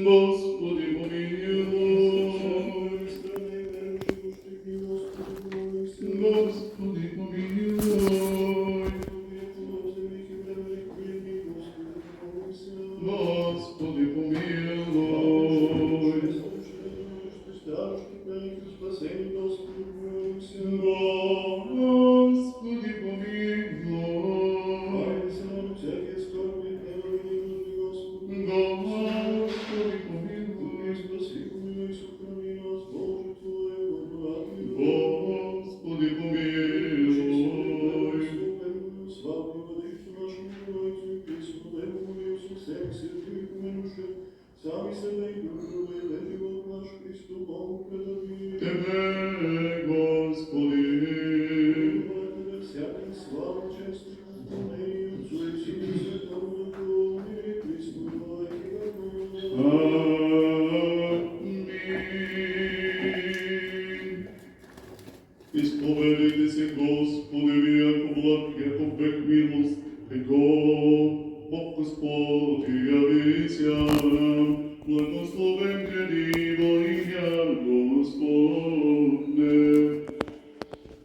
Господи помилуй, Господи помилуй, Господи помилуй, Господи помилуй, Господи помилуй, Сами себе и дружбе, и живот наш Христу Богу предадим. Тебе, Господи, Тебе всяким слава, чест и поклонение Отцу и Сину и Святому Духу, и Христу веки веков. Амин. Исповедайте се Господи, яко благ, яко век милост, Его, Бог Господь, явися нам, благословен гради во имя Господне.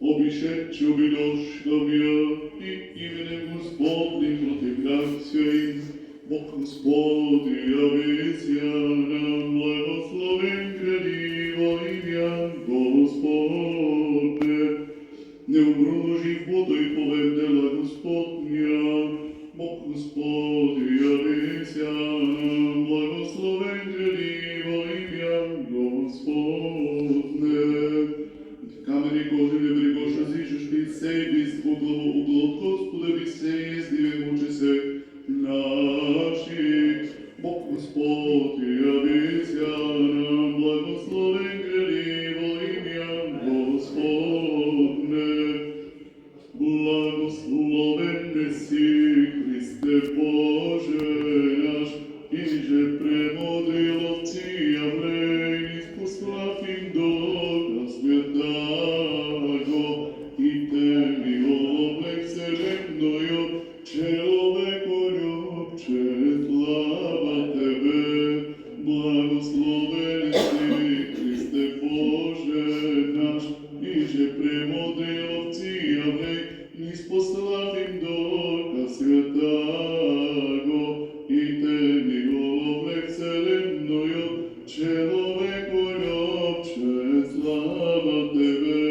Обишедши обидошlavия и именем Господним противляться им, Бог Господь, явися нам, благословен гради во имя Господне. Не умружи воду и повем дела Господня, Бог Господь, явися нам, благословен гради во имя Господне. Камени кожени брегоша зичаш ти сей, без углово угло от Господа ви сей, ездиве муче се наши. Бог Господь, явися нам, благословен гради во имя Господне. Благословен си, Христе Боже наш, и же премудрил овци явлен, испослав им Духа Святаго, и Тебе облек вселенную, человеколюбче, слава Тебе. Благословен си, Христе Боже наш, и же премудрил овци явлен, испослав им Духа Святаго, и Тебе облек вселенную, человеколюбче, слава Тебе.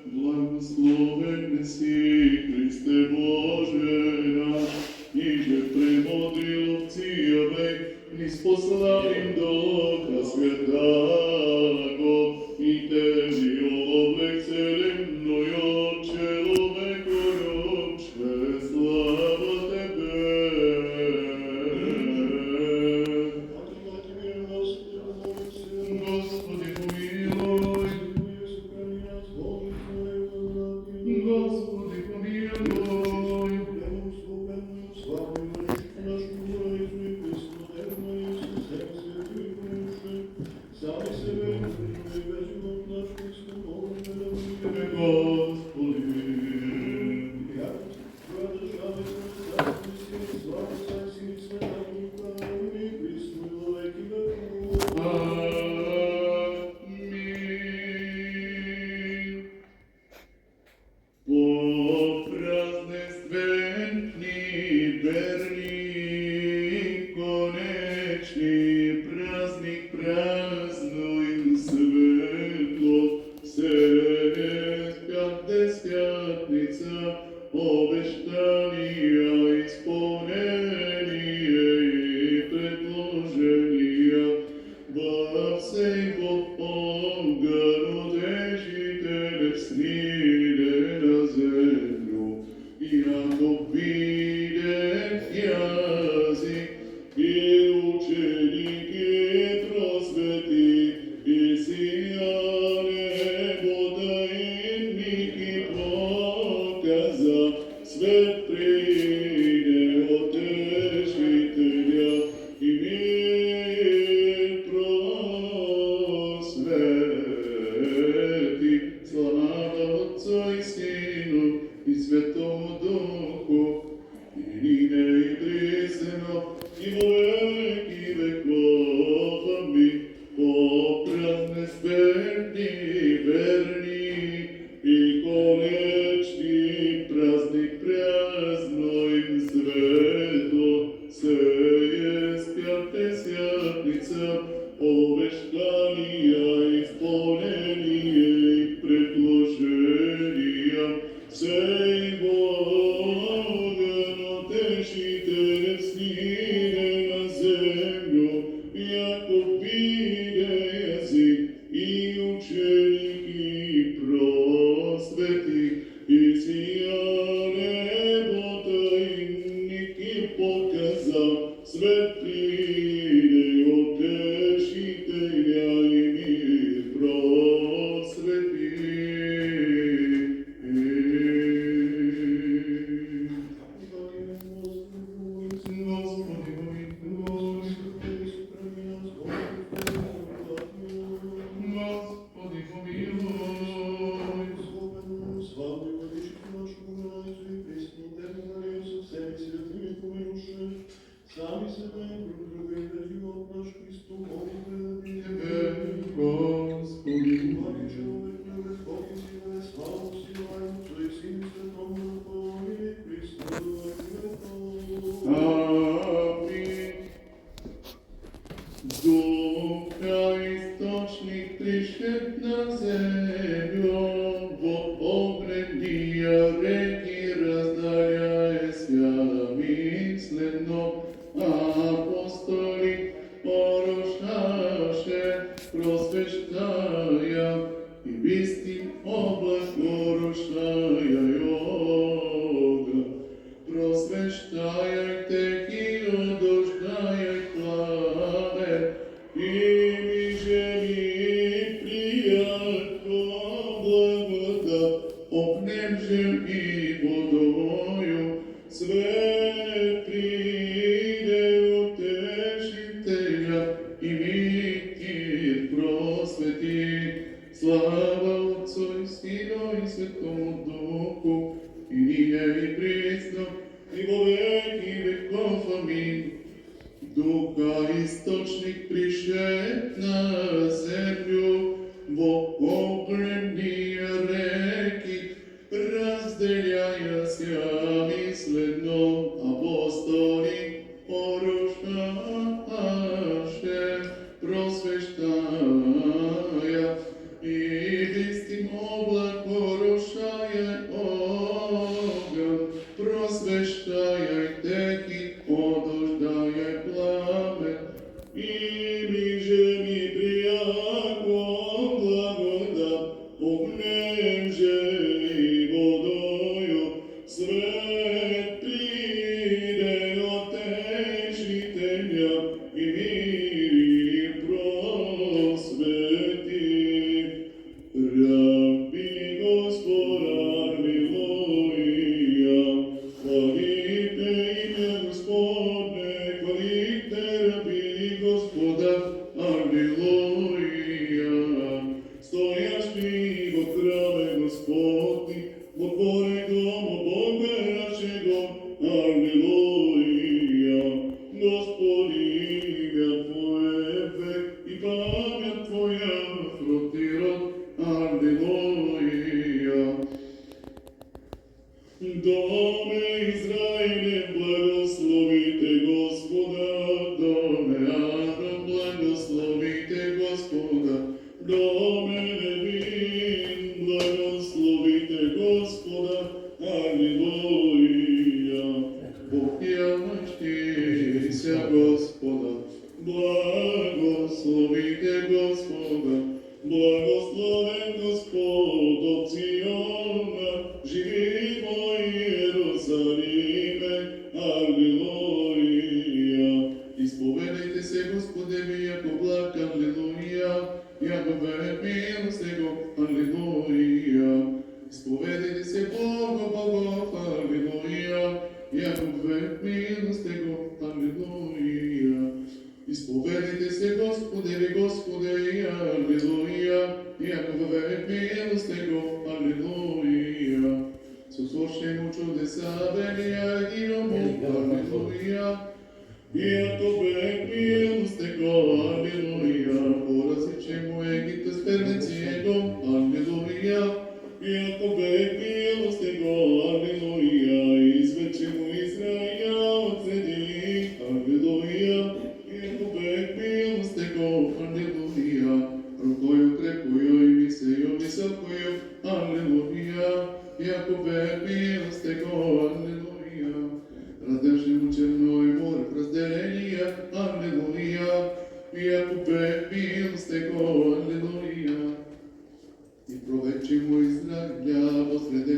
Благословен си, Христе Боже наш, и же премудрил овци явлен, испослав им Духа Святаго, и Тебе облек вселенную, человеколюбче, слава Тебе. Господи помилуй, Господи помилуй, Тебе, Амин. По празднественни, верни, конечни, празник празнуем светло, Пятдесятница, обещания, исполнение и предложения, во всей Бога родежителе сниде на землю, яко виден язык, и ученики просвети, и сияние водоемники показа, свет прииде утешителя, и мир просвети. Слава Отцу и Сину и Святому Духу, и нине и присно, каза, свет приде и утешителя и мир просвети. Господи, помилуй. Господи, помилуй. Славный владычица нашему границу и преснитер Марию со всеми святыми помилуше, сами себе друг друга и да живот наш Христу молитве. Тебе, Господи, Слави человек, любит Бог и силе, славу силаем, Отцу и Сыну Святому Духу и Христу и веку. Аминь. Духа источник пришед на землю, во огненния реки раздаляе святомислено, апостоли порождаше, просвещая и вистин облак порождая йога. Просвещајте ги, одождајај плаве, и ми жели пријатно благодат, огнем жели водою, свет приде утешителя и мир просвети. Слава Отцу и Сину и Святому Духу, и ниже и присно, и во веки веков. Аминь. Духа источник пришед на землю, во огненния реки, разделяя мислено, апостоли порождаше, просвещая и вистин облак порождае огън, просвещајте ги, одождајај пламен, и ми жели пријатно благодат, огнем жели водою, свет приде утешителя и мир просвети. Rabbi Gospod, Alleluja, hvalite ime Gospodne, hvalite Rabbi Gospoda, Alleluja. Стоящи во храме Господни, во дворе дома Бога нашего, Alleluja. Господи, имя Твое век и память Твоя протират, Alleluja. Доме Израиле, благословите Господа, доме Авраам, благословите Господа, доме Левин, благословите Господа, Alleluja. Поклоняйтеся Господа, благословите Господа, благословен Господ от Сиона, живи во Иерусалиме, Alleluja. Исповедайте се Господеви, яко благ, Alleluja, яко век милост Его, Alleluja. Исповедайте се Богу, Богов, Alleluja, яко век милост Его, Alleluja. Исповедайте се Господеви, Господи, Alleluja, яко век милост Его, Alleluja. Сосвършено чудеса, велия единому, Alleluja, яко век милост Его, Alleluja. Поразичемо Египта с перници Его, Alleluja, яко век милост Его, Alleluja. Извечемо Израиля от среди, Alleluja, яко век милост Его, Alleluja. Рукою крепкою и висею високою, Alleluja, яко век милост Его, Alleluja. Раздавшему черно и море в разделения, Alleluja, яко век милост Его, Alleluja. И провечимо Израиля во среде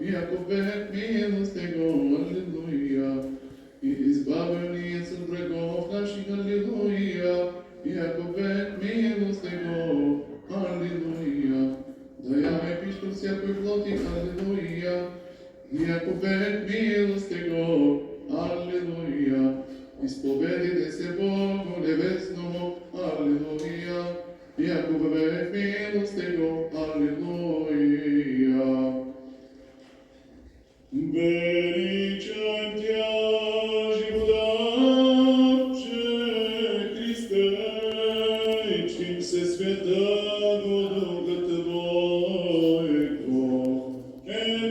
Иако век милост Его, аллилуйя. И избавени от врагов наших, аллилуйя. Иако век милост Его, аллилуйя. Да ја ме пишто всякој плоти, аллилуйя. Иако век милост Его, аллилуйя. Исповедите се Богу небесному, аллилуйя. Иако век милост Его, аллилуйя. Величам Тя, живодавче Христе, и чтим се святаго Духа Твоего.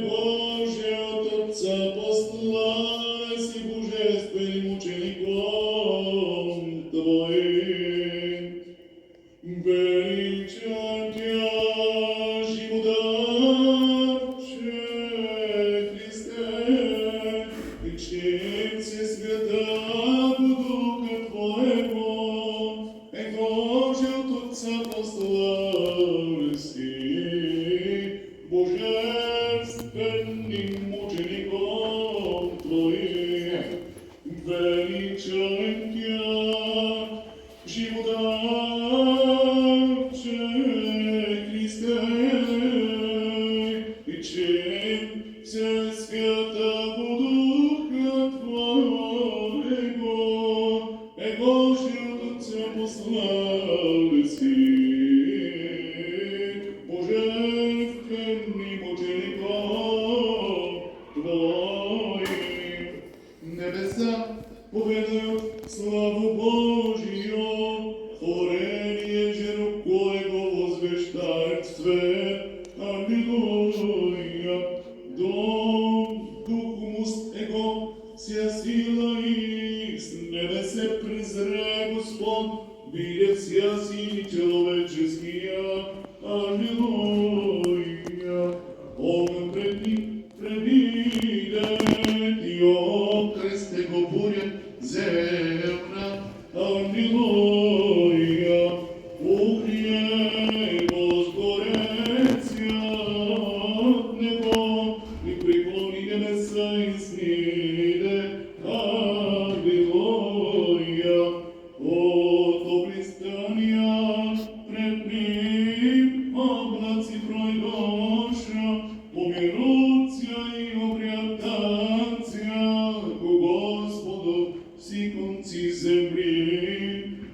Божия от Отца послана си божественным учеником Твоим. Величам Тя, живодавче Христе, и чтим се святаго Духа Твоего. Божия от Отца послана си божественным учеником Твоим. Величаем Тя, живодавче Христе, и чтим се святаго Духа Твоего. Божия от Отца послана си божественным учеником Твоим. Небеса поведају славу Божију, творение же рукой Его возвещает свет. Аллилуйя. Духу уст Его вся сила и с небесе презре Господ, видя вся сила человеческия. Аллилуйя. Он предвидет Йо кресте го буря земна. Аллилуйя. Ugriej возгореcia od Него и преклони небеса и сниде. Аллилуйя. От облистания пред ним облаци пройдоша, помируция и обрятация ко Господу вси конци земли,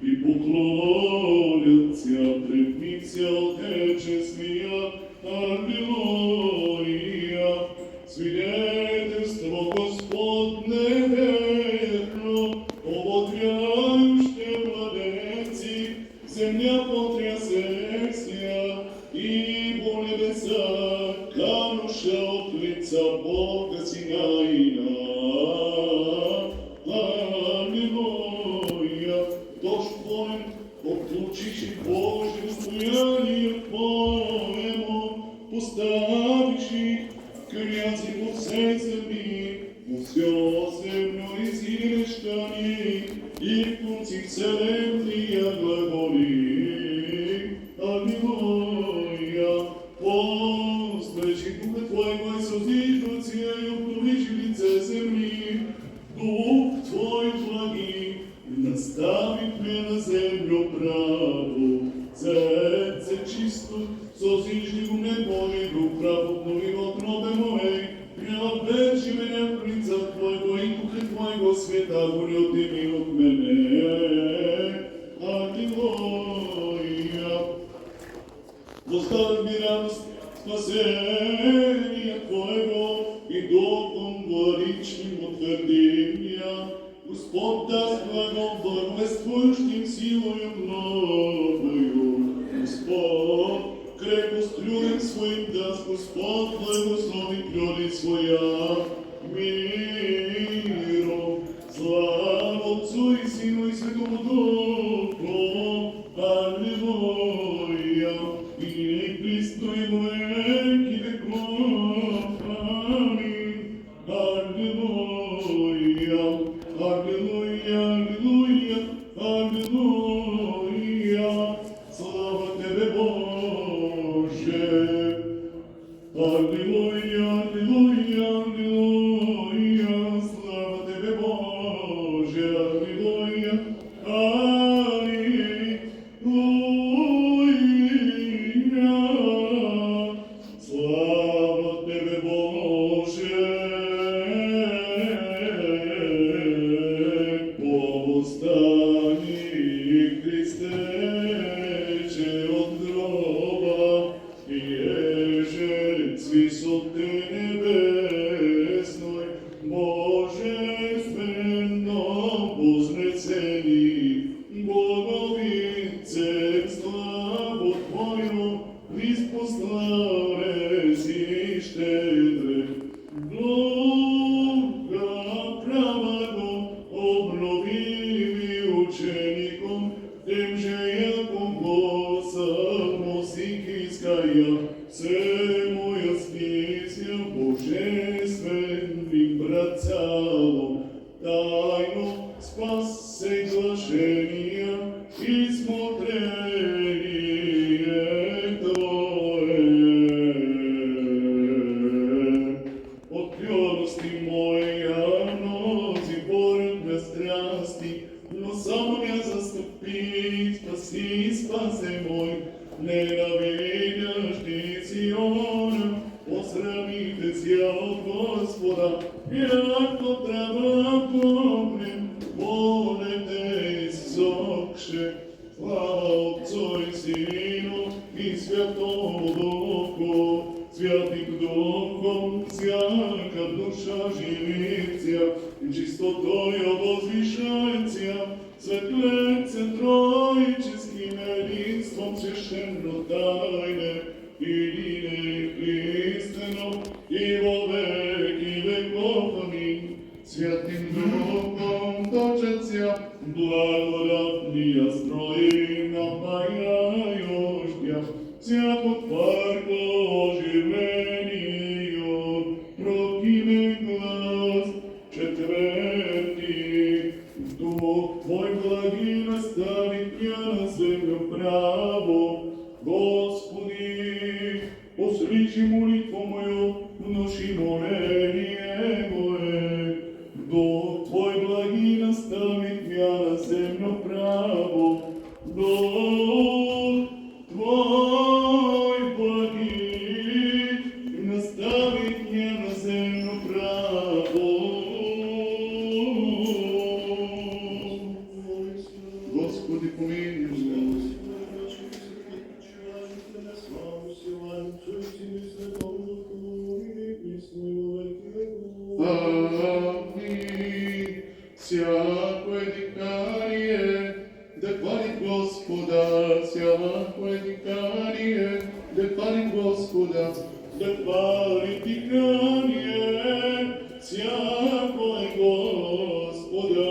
и поклонятся пред ним вся отечествия. Аллилуйя. Свидетельство Господне верно, ободряюще младенци, земля потрясеся, и по небеса кануша от лица Бога Синаина. Аллилуйя. Дождь воин, обключишь Божьим стоянием Твоему, поставишь князи по всей земли, во все землю извещани, и в конце вселенной глаголи. Аллилуйя. Постречи Духа Твоего и созиждутся, и обтулишь лице земли. Дух Твой благий наставит меня на землю праву, сердце чисто, созижди го мне Божий Дух право, обнови во утробе моей, преоблечи меня в лица Твоего и Духа Твоего света, горе отними от мене. Аллилуйя. Достави ми радост спасения Твоего и Духом благоречным утвердения. Господ даст благовествующим силою новою. Господ крепость людям своим даст, Господ благословит люди своя миром. Слава Отцу и Сыну и Святому Духу. Аллилуйя. И Христу и веки веков. Аминь. Аллилуйя. Аллилуйя, аллилуйя, аллилуйя. Слава Тебе, Боже. Аллилуйя, аллилуйя. Боже, повостани, Христе, че од гроба и ежецви со те небесној, божествено вознесени, Боговице, славо Твојо, испославе си щедре, Духа праваго, обновиви учеником, тем же јако го самосикискаја, се моја списја божественни брацало, тајно спасе глашенија и смотрение Твое. Од пјорости моја нози борат без страсти, но само ја заступи, спасе мој, ненавидјаш ти Сиона, посрамите се од Господа, јако треба помнем, молете Исокше, слава Отцу и Сину и Святому Духу, Святим Духом, всяка душа живиця, и чистотою возвишается, светлеце троическим единством священно тайне, едине истинно, и во веки веков. Аминь. Святим Духом точатся, благодатния строи напаяющая, всяку тварь по оживлению, прокине глаз четвертый. Дух Твой благи наставит меня на землю право, Господи, услыши молитву мою, внуши моление мое. Дух Твой благи наставит меня на землю право, Дух Твой благи наставит меня на землю право. Господи, помилуй. Аминь. Всякое дикарие, да хвалит Господа, всякое дикарие, да хвалит Господа, да хвалит дикарие, всякое Господа.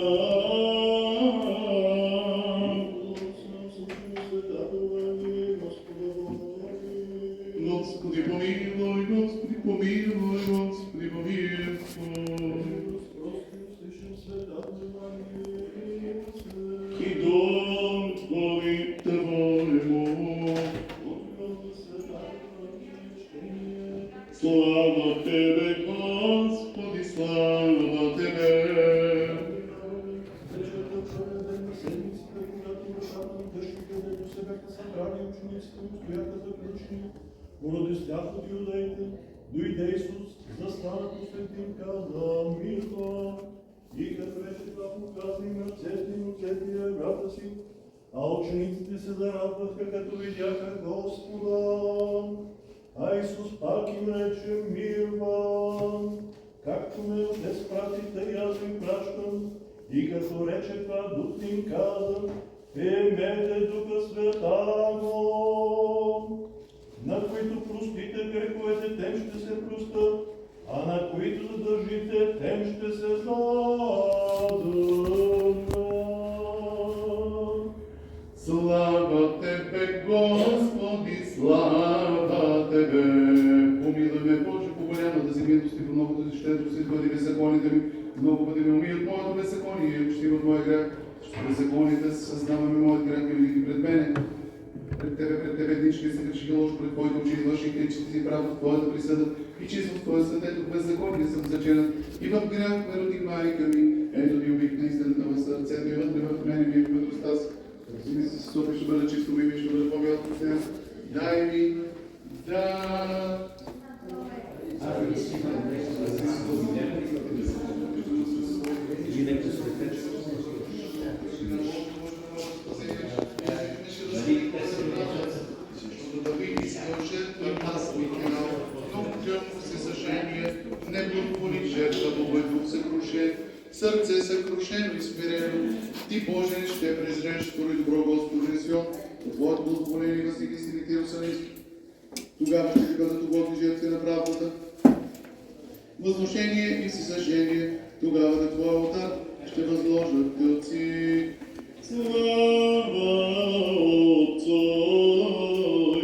Господи, помилуй, Господи, помилуй, Господи, помилуй. И дом Твой Твоему, слава Тебе, Господи, слава Тебе. Породи страх от юдеите, дойде Исус, застана по светим, каза мирно. И като вече това показа им ръцете и отцепия врата си, а учениците се зарадваха, като видяха Господа. А Исус пак им рече мир вам, както ме Отец прати, тъй аз ви пращам. И като рече това, Дух им каза, приемете Духа Святаго. На които простите греховете, тем ще се простят, а на които задържите, тем ще се задържат. Слава Тебе, Господи, слава Тебе. Помилуй ме, Боже, по голямата си милост и по многото си щедрост, извади беззаконите ми, много пъти ме умият моето беззаконие, и почти от моя грях. Беззаконите съзнаваме моят грях и велики пред мене. Пред Тебе еднички се качи лошо пред Твоите очи, лъжи критичите си правда в Твоята присъда, и чисто в Твоя съд, ето беззаконие съм заченат. И в грях ме роди майка ми, ето ми обик на истината в сърцето и вътре в мене ми е мъдростта си. Разуми се, Софи ще бъде чисто ми, ще бъде по-бял от нея. Дай ми да Срце съкрушено и смирено, Ти, Боже, ще презреш според добро Господне Сион, от Твоето благоволение въздигни сините Иерусалимски. Тогава ще бъдат угодни жертви на правдата, възношение и всесъжение, тогава на Твоя олтар ще възложат тълци. Слава Отцу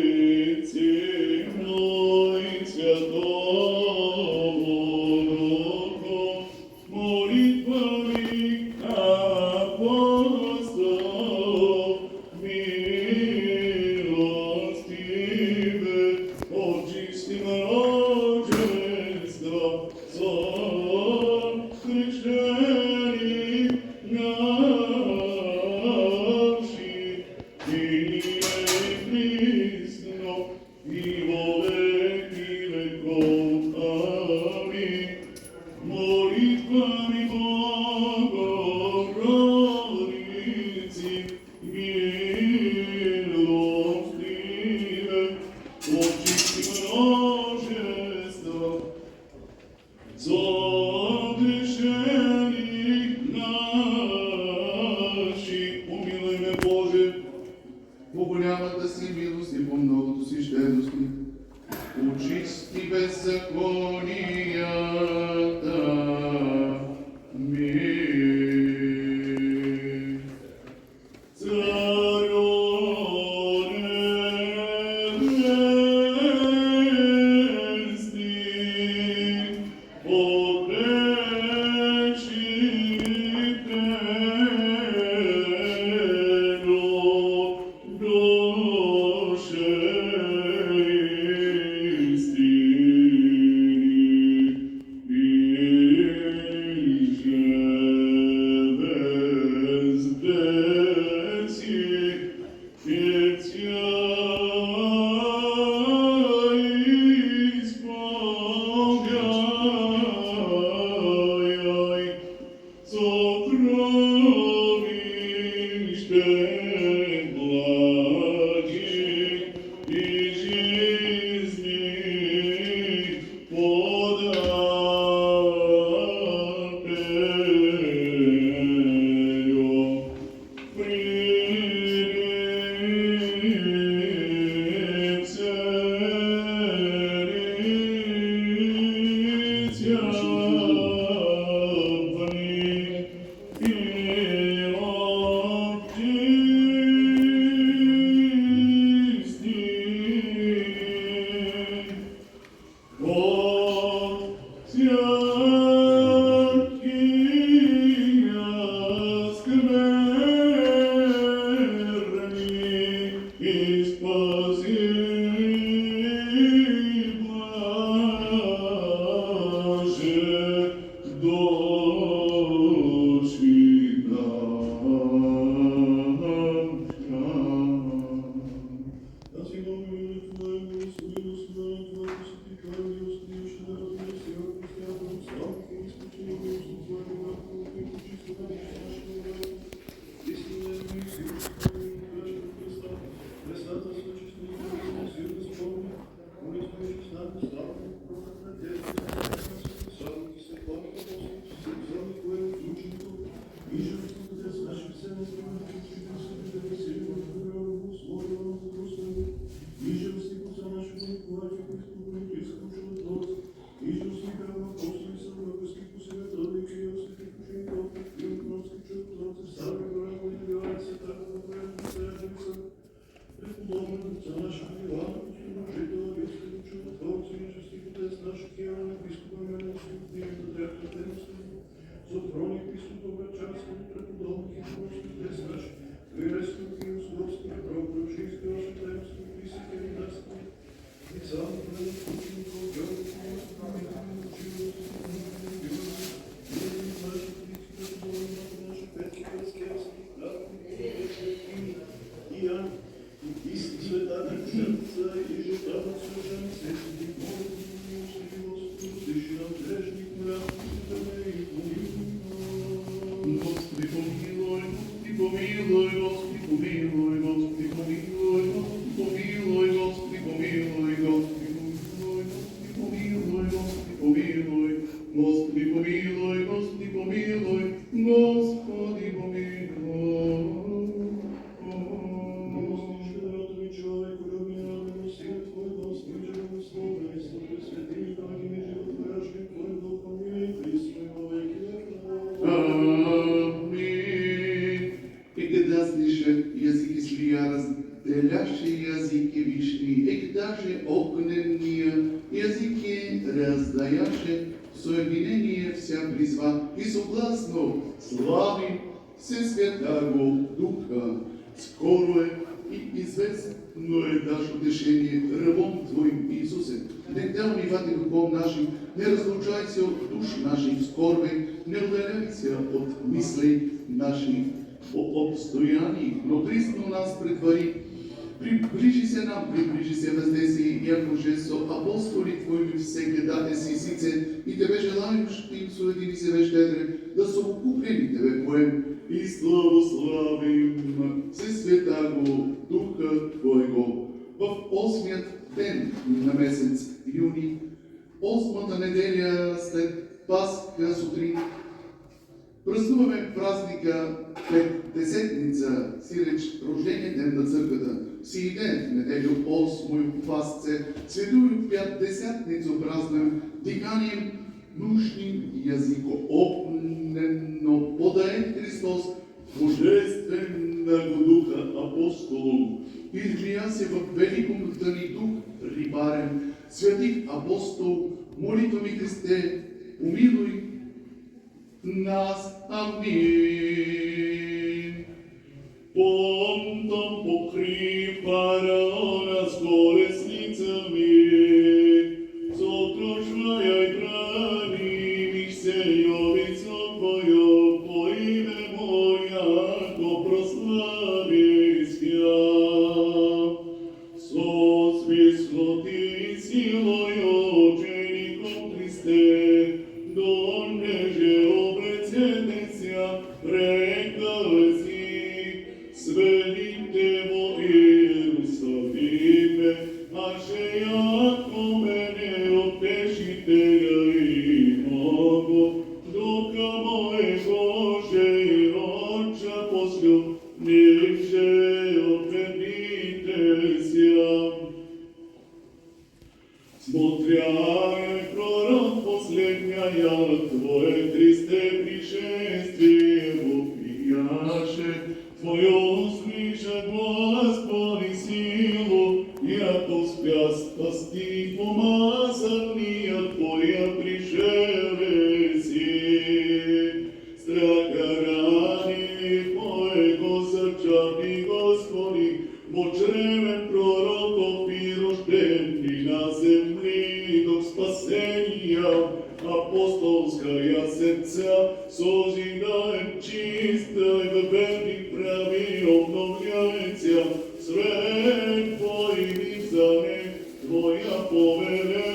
и Сину и Святому Духу, молитвами апостол, милостиве, очисти множество сон крещени наши, и присно, и во веки веков. Амин. Молитвами Богородици, милостиве, очисти множество согрешених наших. Помилуй ме, Боже, По голямата си милост и по многото си щедрости, очисти беззаконията ми. Царю небесный, покрещителю душе истины, иже воздеси, ведь я исполняй сокровище благих и жизни подателю. Спаси, блаже. помилуj, Господи помилуj, Господи помилуй, Господи помилуй. Щедротови човек, любимый Син Твой, Господи, Слово и Святой Святый, благими животворящий Твой Дух, помилуй, присно и во веки веков. Амин. И когда слышат языки слия, разделящие языки вишни, и даже огненные языки, раздаящие соединение вся призва и согласно слави Всесвятаго Духа, скорое и известное наше утешение рабом Твоим Иисусе. Нека умивати духом нашим, не разлучайся от душ наших скорбей, не удаляйся от мыслей наших о обстоянии, но присно нас предвари. Приближи се нам, приближи се въздействие, яко же со апостоли Твоими всегда си сице и Тебе желаеш, им соедини се вещедре, да совокупljeni Тебе поем и славославим Всесвятаго Духа Твоего. В 8-ият ден на месец юни, 8-та неделя след Пасха сутрин, празнуваме празника Петдесетница, сиреч рождение ден на църквата. Сии ден, неделю 8 пасце, светую Пятдесятницу празнуем диханием нушним язико огненно подаен Христос Божественного Духа апостолом. Излия се в великом дани дух рибарен, святих апостол, молитва ми Христе, помилуй нас. Амин. Понтом покрив фараона с колесницами, сокрушвај брани Мишсејовицо Твојо, по име Мојако прослависка. Со свисоти силој очеником Христе, донеже обрецетеся, рекале си, сведите во Иерусалиме, аше јако мене отешителја имаго, духа моего же и оча послю, ниже отведите ся. Смотряй, пророк последняя, Твое Христе пришествие вопияше, Твое слыша глас пони силу, яко спя спасти помазания Твоя пришелеси. Страха рани Твоего зрчани, Господи, во чреве пророков и рождени на земли, док спасения апостолская сердца созидаем чисто и в верных прави обновляется. Свет Твой низане, Твоя повеления.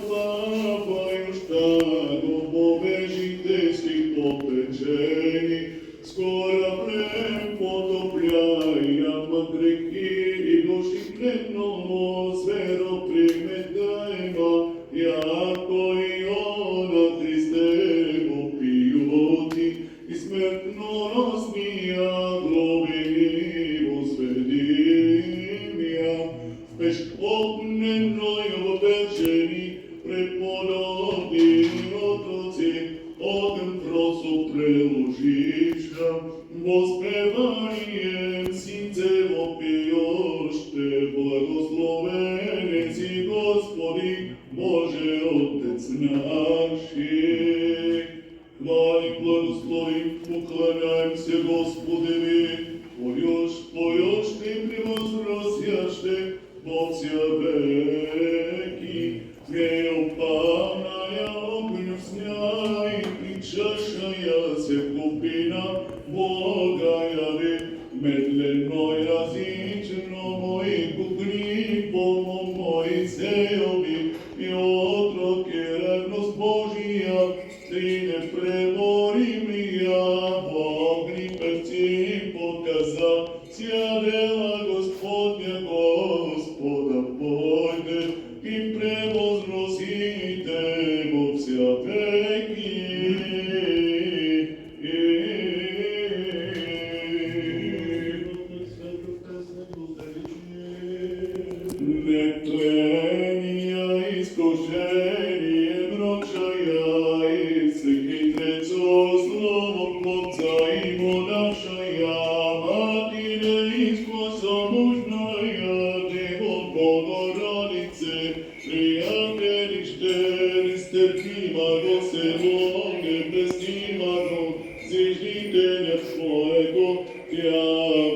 Поплаваю штаго побежитейских попечений, скоро прем потопляям грехи и души пленного зверо примедаема, яко Иона Христе вопиоти и смертносния глобини возведимия. Пеш огненной обечени преподобни отрocи, огн просу преложиша, воспеванием синце вопиоще, благословен си Господи, Боже Отец наших. Хвали, благословим, поклоняемся Господеви, Твоёж Ты превозрастяще во вся веки, неопалная огню сня и причашая се купина Бога яви, медленно и различно мои кукни, помо Моисејови и отроке ревност Божија, Ти не преборимија, огни перци показа, ся дела Господня Господа пойде, и превозносите во вся веки. Нетления искушение мрачая и всеки трецо слово плотца и монавшая, Матине исквасонужная, Дево Богородице, приятелище, нестерпимаго село, небеснимаго, зиждителя Твоего, Тя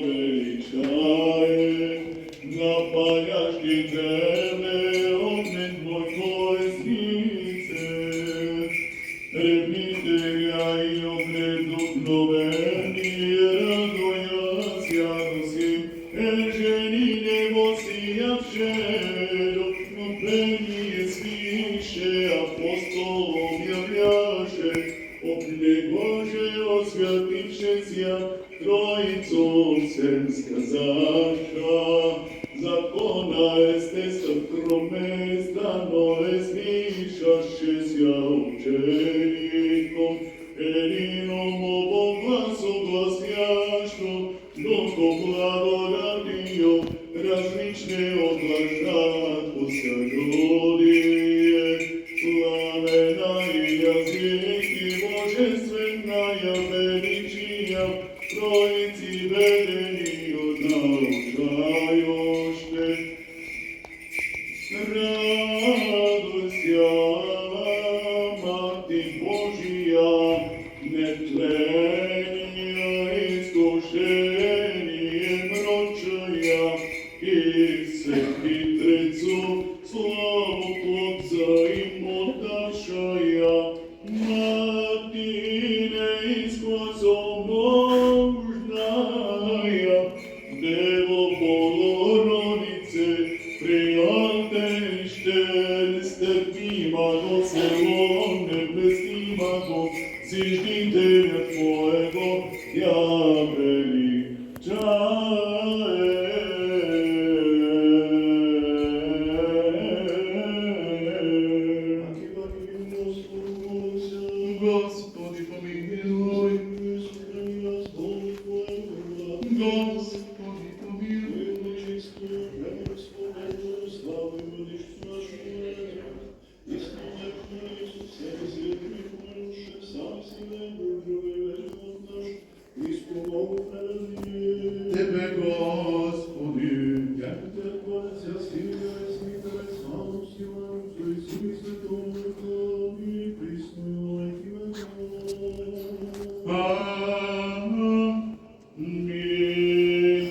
величае. Напаяшки земле, огнен Твой коеснице, ревнителя и огнедухновени, радоя сяносим, жени него сиявшеро, пение свише, апостолом являше, об него же освятившеся, Троицом всем сказаша, закона естественно дано слышащеся учеником, Ирином Бога согласящо, много благодатью различне оглашат пося люди, славена и языки божественная величия, Троицы ведению научаешься. Радуйся, Мати Божия, нетления искушение мрачая, и всеки трецу славу плотца им отдавшая, Матине исквасонужная, Дево Богородице, приятелище, нестерпимаго село, небеснимаго, зиждителя Твоего, Тя величае. Господи помилуй, Господи помилуй, Тебе, Господи, Аминь.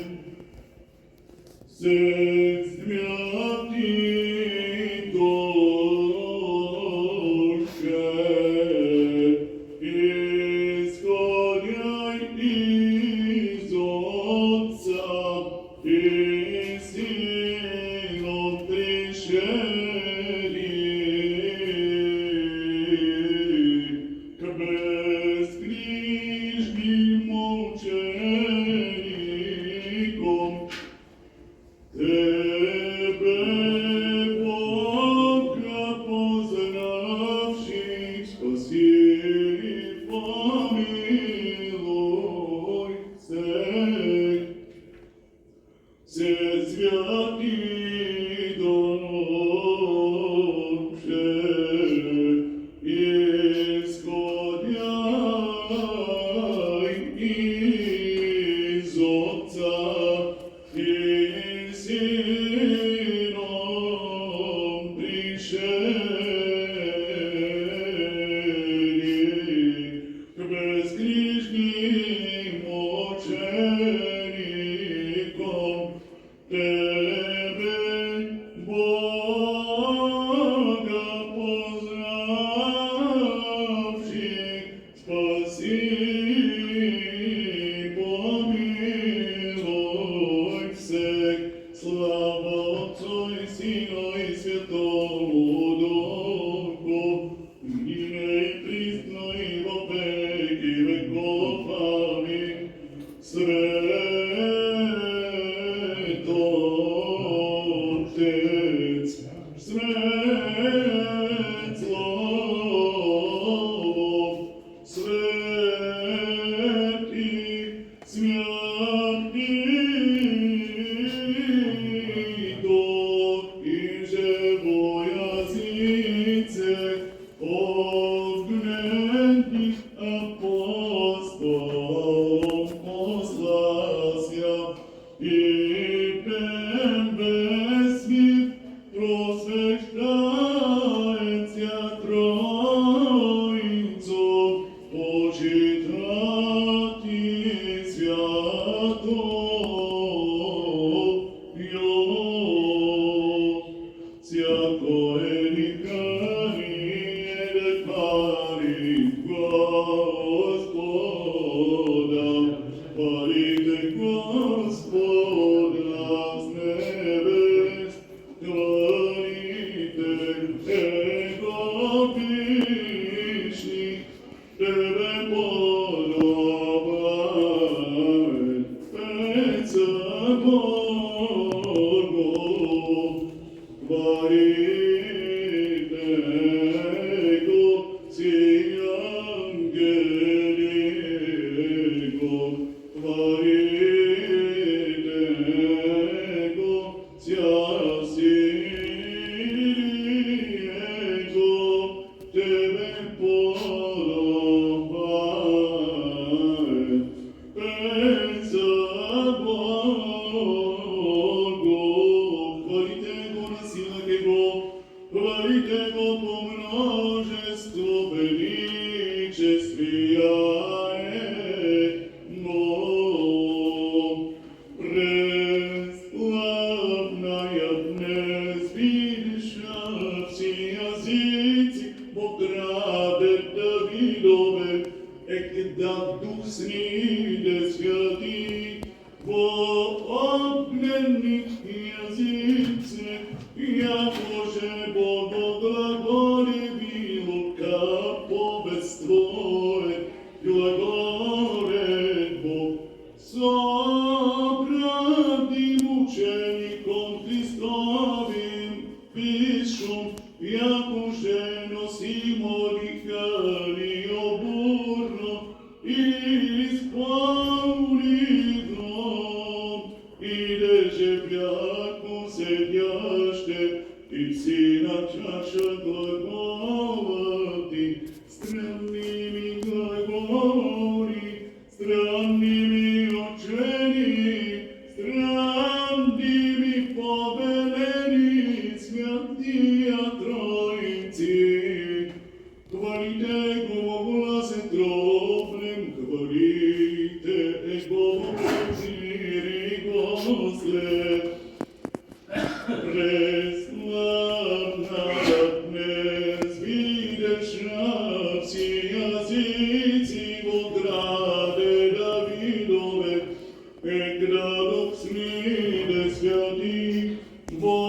Святый душе, исходяй из Отца и Сыном пришли к безгрешным мученикам. Тебе, Бога познавших, спаси и помилуй всех. Все святые душе, исходяй из Отца и Сыном пришли к безгрешным мученикам. Тебе, Бога познавших, спаси и помилуй всех. Слава Отцу и Сыну и Святому Словом, Свети, Святи Дух и живоязицех, огненных апостолов послася, и без мир просвещает Тя Троицу, почитать и святою, всякое дыхание хвалит Господа, хвалите Господа с небес, хвалите Его песни, Тебе подобает пред собою. Хвалите Его все ангели Его, хвалите Его вся сила Его, Тебе подобает пред собою. Хвалите Его на силах Его, хвалите Его по множеству величествия Его. Преславная днес видиша все языки, Бог раде Давидове, да Дух сниде святи, во огненных языцах, Якоже Богу глаголеви Лука повествует, глаголет Бог, собранным учеником Христовым пишу, Якоже носимо лихали обурно, исполни гром, и деже пряку седяще, и сина чаша глаголати, странными глаголи, странными учени, странными повелени, святия Троицы. Хвалите Его гласом дробным, хвалите Его мире Господь. Преславная днес видяша все языки во граде Давидове, когда Дух сниде святи, во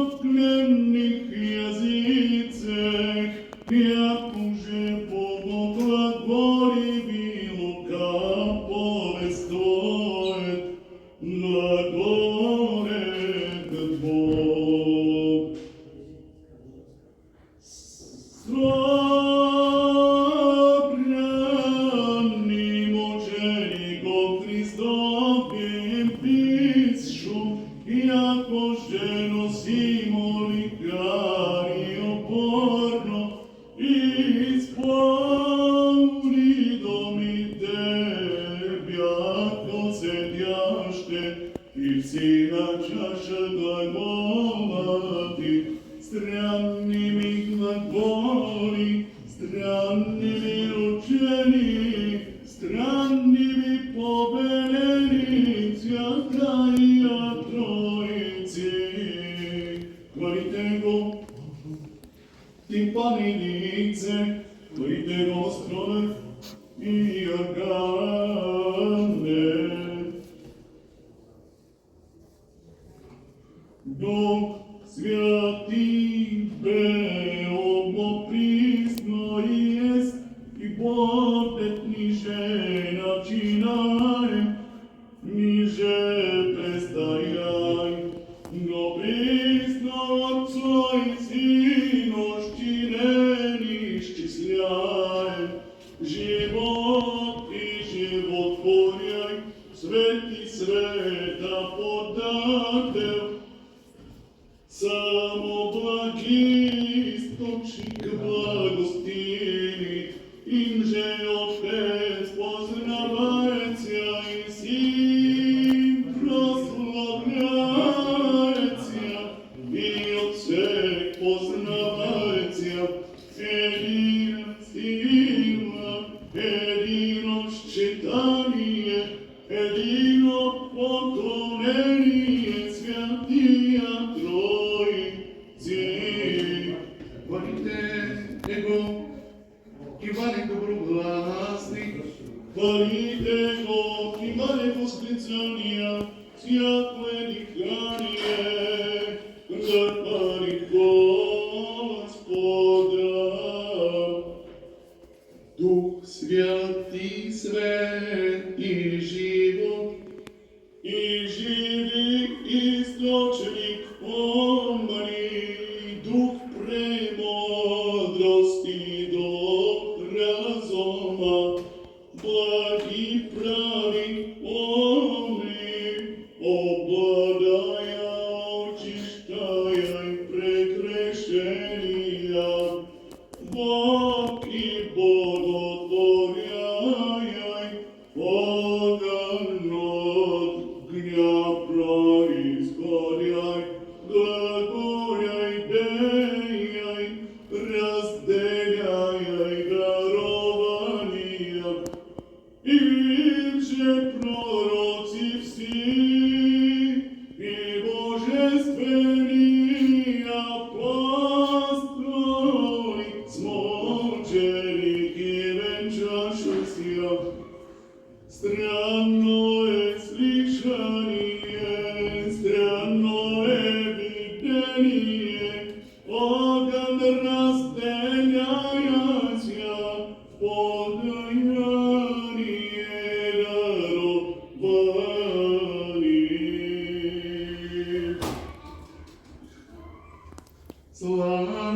огненных языцах, якоже Богу глаголеви Лука повествует, глаголет Бог. Собранным учеником Христовым пишу, якоже носимо лихари опорно, исполни доми Тебя, седяще, и все на чаше глаголати, странными глаголи, странными учени, странными повелени, святая Троицы. Хвалите Его, тимпаненице, хвалите Его строны и органы. Дух Святый Беомо присно есть, и будет ниже начинай, ниже престояй, но присно Отцу твои синошки не исчисляем. Живот и животворяй, свети света подател. Само благи источник благостини, им же Отец познавається и Син прославляється, и от всех познавається. Едина сила, едино считание, едино поклонение святия Троицы. Хвалите Его, кивали доброгласни, Хвалите Го, кивали восклицания, святое дыхание, захвали Господа. Дух Святый, свет и живот, И живи источник помни, дух премудрости до разума, благи прави помни, обладая очищая прегрешения, Бог и боготворяй, огонь огня происходяй, глаголяй, беяй, разделяй дарования, им же пророци все, и божественные апостоли, смоченики венчавшися. Странное слышание, странное видение, огонь разделяяся, подаяние дарований. слава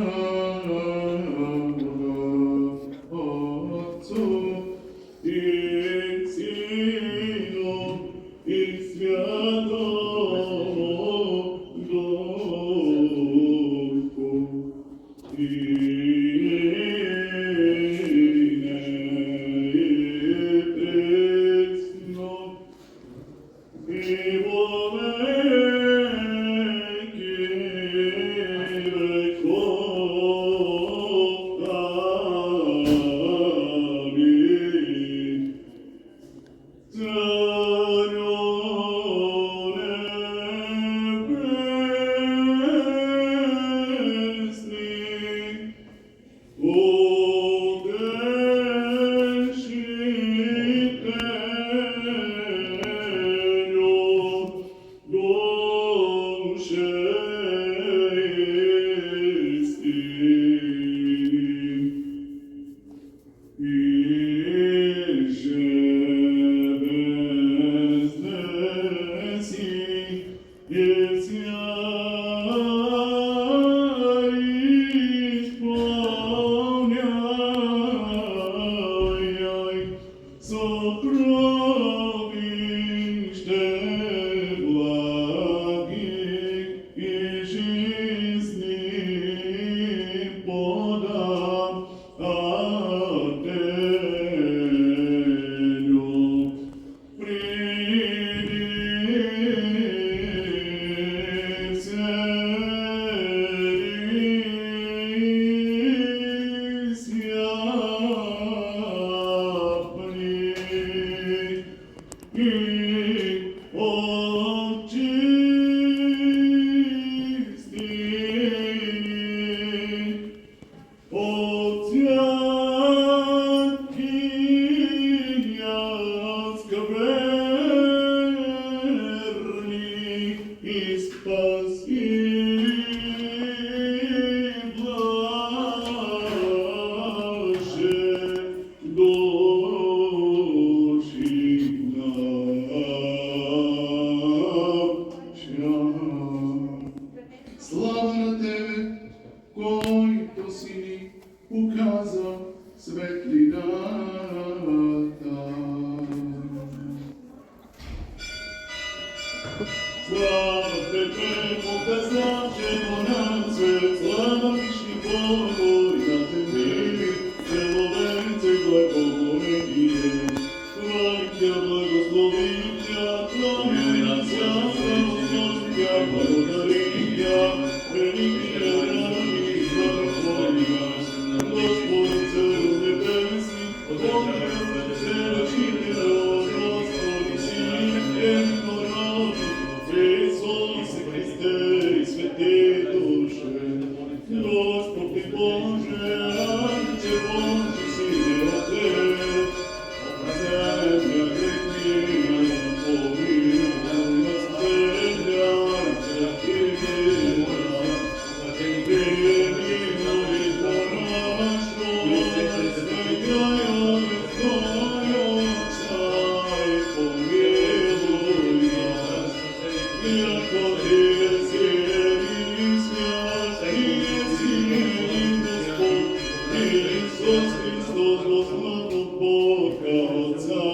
Отцу И Сыну, и Святому Духу, и пресно, и во веки веков. Аминь. Царю небесный, който си ни указа светлината. Слава Тебе, показавше нам свет, слава вишни Богу, и на Тебе, целовенце благоволение. Хвали Тя, благословим Тя, кланяем Тя, славим Тя, благодарим Тя, религия, радость, благословия. Господь, Царю небесный, Боже, Вселочителю, Господи, силен, Иисусе Христе и святе душе, Господи Боже, Ангел Божий, Сине Отец, земля греховна, помилуй нас, земля греховна, прими молитву нашу, святая Твоя Отца, и помилуй нас. Яко Ты сильный свят, и сильный Господь, Иисус Христос, Господь Бог Отца.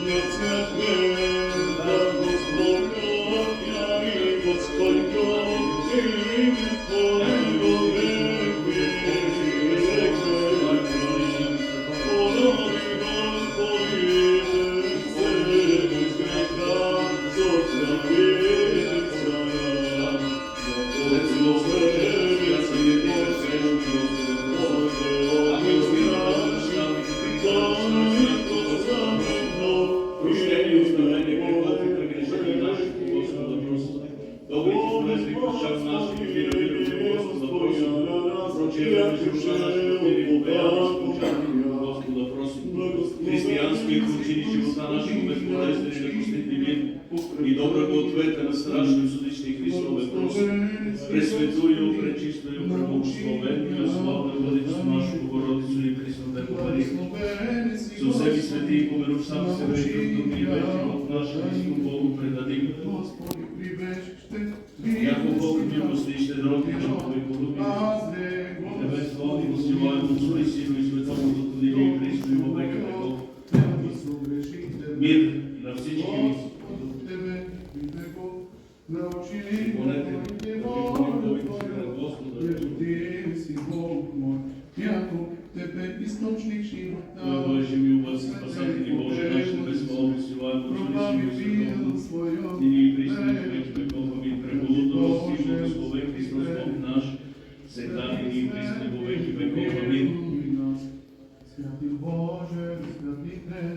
Нет святым, как Господь, я и Господь, имя Твое век, Господи, Християнскиот учени живота нашего безболезнен и непостижим и доброго ответа на страшни судични Христове просим. Пресветую, пречистую, преблагословенную, славную Владичицу нашу Богородицу и Пресвятую Марию, со всеми свети и помиру сам себе и кръвто и вечерот наш Христу Богу предадим. Яко Бог милости и щедроти чувствуй полюби. Тебе слава и усилаем Отцу и Сину и Светому Духу, ныне и присно и во веки веков. Мир на всички ви. Понете, источник живота, Божи милост, спасатели Боже, наш небесвал, усилаем Отцу и Сину и Светому, ныне и присно и во веки веков. Амин. Преблагодарност и благословен Христос Бог наш, сега и присно и во веки веков. Амин.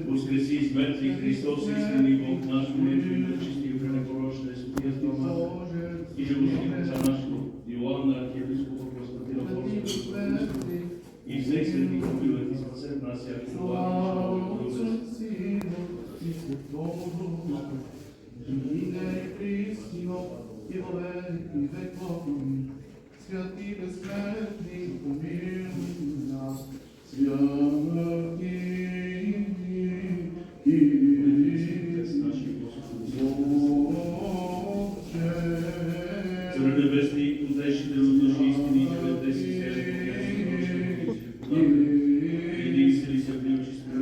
Воскреси из мертвых Христос, истинный Бог наш, милейший, пречистый и пренепорочный, Святия Мама, и животница нашего, Иоанна, архиепископа, Константина Форского, и всех святых помилует и спасет нас, яко Бог Святый бессмертный, помилуй нас, святый Царю небесный, утешителю души истини, живете си себе, иди исцели се в чистоту,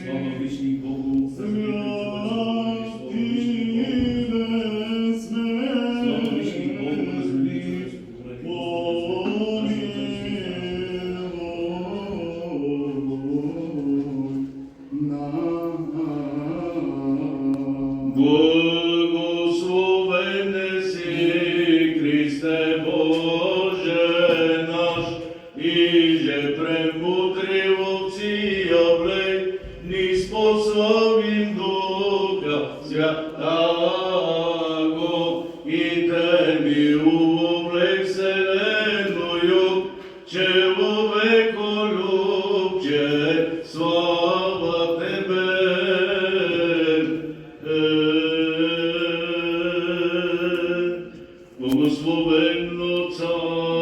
слава вечный Богу, Благословен си, Христе Боже наш, иже премудрил си облей, ни способим Духа Святаго, и Теби увлек вселенную, человеколюбче, слава Тебе. Благословенно Царство.